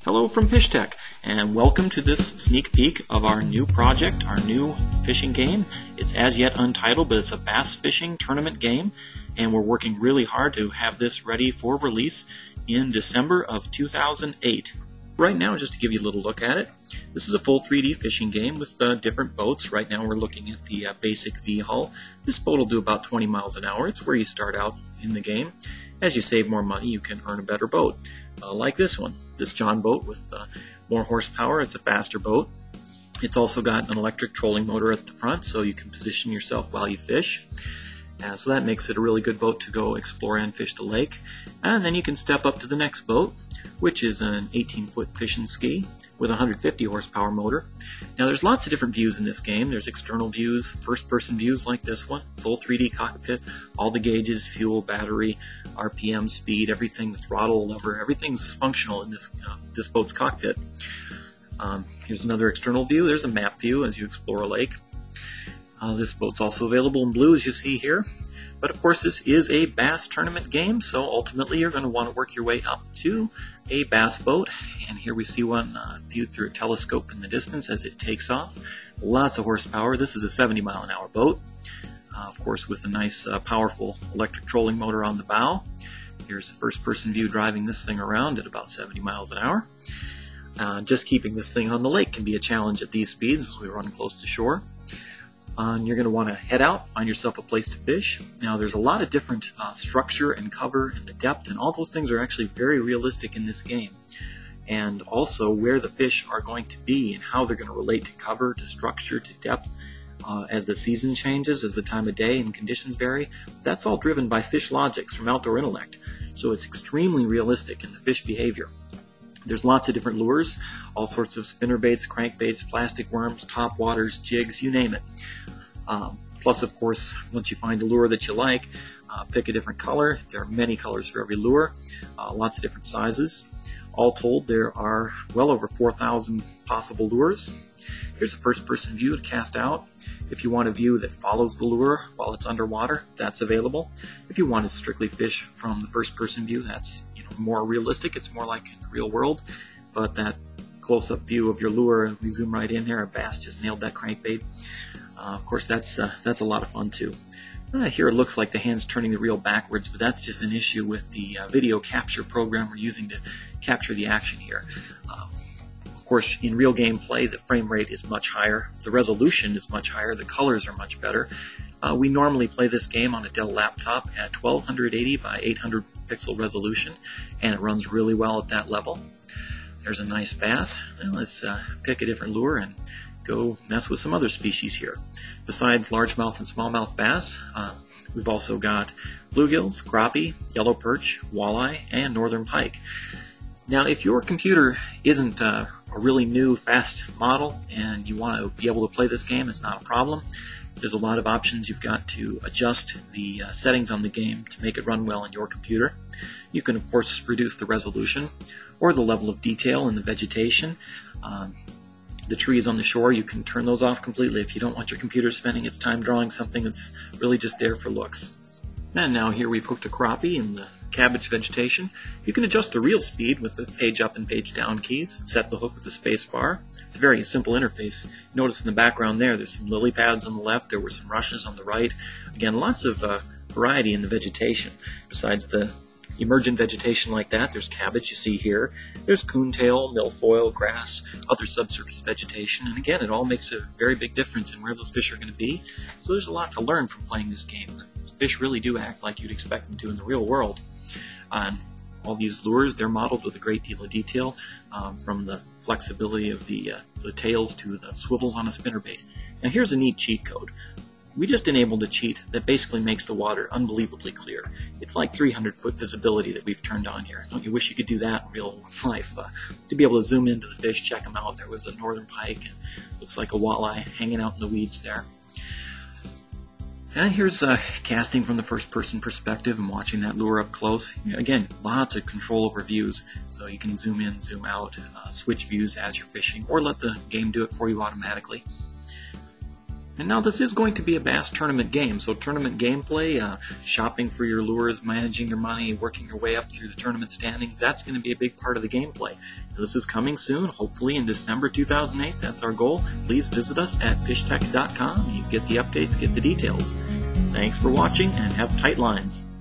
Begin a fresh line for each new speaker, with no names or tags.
Hello from Pishtech, and welcome to this sneak peek of our new project, our new fishing game. It's as yet untitled, but it's a bass fishing tournament game, and we're working really hard to have this ready for release in December of 2008. Right now, just to give you a little look at it, this is a full 3D fishing game with different boats. Right now we're looking at the basic V hull. This boat will do about 20 miles an hour. It's where you start out in the game. As you save more money, you can earn a better boat. Like this one, this John boat with more horsepower. It's a faster boat. It's also got an electric trolling motor at the front, so you can position yourself while you fish. So that makes it a really good boat to go explore and fish the lake. And then you can step up to the next boat, which is an 18-foot fishing ski with a 150 horsepower motor. Now there's lots of different views in this game. There's external views, first-person views like this one, full 3D cockpit, all the gauges, fuel, battery, RPM, speed, everything, the throttle, lever, everything's functional in this boat's cockpit. Here's another external view. There's a map view as you explore a lake. This boat's also available in blue, as you see here. But of course, this is a bass tournament game, so ultimately you're going to want to work your way up to a bass boat. And here we see one viewed through a telescope in the distance as it takes off. Lots of horsepower. This is a 70-mile-an-hour boat, of course, with a nice, powerful electric trolling motor on the bow. Here's the first-person view driving this thing around at about 70 miles an hour. Just keeping this thing on the lake can be a challenge at these speeds as we run close to shore. And you're going to want to head out, find yourself a place to fish. Now there's a lot of different structure and cover and the depth, and all those things are actually very realistic in this game. And also where the fish are going to be and how they're going to relate to cover, to structure, to depth as the season changes, as the time of day and conditions vary. That's all driven by fish logics from outdoor intellect. So it's extremely realistic in the fish behavior. There's lots of different lures, all sorts of spinnerbaits, crankbaits, plastic worms, top waters, jigs, you name it. Plus, of course, once you find a lure that you like, pick a different color. There are many colors for every lure, lots of different sizes. All told, there are well over 4,000 possible lures. Here's a first-person view to cast out. If you want a view that follows the lure while it's underwater, that's available. If you want to strictly fish from the first-person view, that's more realistic. It's more like in the real world, but that close-up view of your lure, and we zoom right in there, a bass just nailed that crankbait. Of course, that's a lot of fun too. Here it looks like the hand's turning the reel backwards, but that's just an issue with the video capture program we're using to capture the action here. Of course, in real gameplay, the frame rate is much higher, the resolution is much higher, the colors are much better. We normally play this game on a Dell laptop at 1280 by 800 pixel resolution, and it runs really well at that level. There's a nice bass. Well, let's pick a different lure and go mess with some other species here. Besides largemouth and smallmouth bass, we've also got bluegills, crappie, yellow perch, walleye, and northern pike. Now, if your computer isn't a really new, fast model and you want to be able to play this game, it's not a problem. There's a lot of options. You've got to adjust the settings on the game to make it run well on your computer. You can, of course, reduce the resolution or the level of detail in the vegetation. The trees on the shore, you can turn those off completely if you don't want your computer spending its time drawing something that's really just there for looks. And now here we've hooked a crappie in the cabbage vegetation. You can adjust the reel speed with the page up and page down keys, set the hook with the space bar. It's a very simple interface. Notice in the background there's some lily pads on the left, there were some rushes on the right. Again, lots of variety in the vegetation. Besides the emergent vegetation like that, there's cabbage you see here. There's coontail, milfoil, grass, other subsurface vegetation, and again, it all makes a very big difference in where those fish are going to be. So there's a lot to learn from playing this game. The fish really do act like you'd expect them to in the real world. All these lures, they're modeled with a great deal of detail, from the flexibility of the tails to the swivels on a spinnerbait. Now here's a neat cheat code. We just enabled a cheat that basically makes the water unbelievably clear. It's like 300-foot visibility that we've turned on here. Don't you wish you could do that in real life? To be able to zoom into the fish, check them out. There was a northern pike, and looks like a walleye hanging out in the weeds there. And here's casting from the first-person perspective and watching that lure up close. Again, lots of control over views, so you can zoom in, zoom out, switch views as you're fishing, or let the game do it for you automatically. And now this is going to be a bass tournament game, so tournament gameplay, shopping for your lures, managing your money, working your way up through the tournament standings, that's going to be a big part of the gameplay. This is coming soon, hopefully in December 2008, that's our goal. Please visit us at pishtech.com, you get the updates, get the details. Thanks for watching, and have tight lines.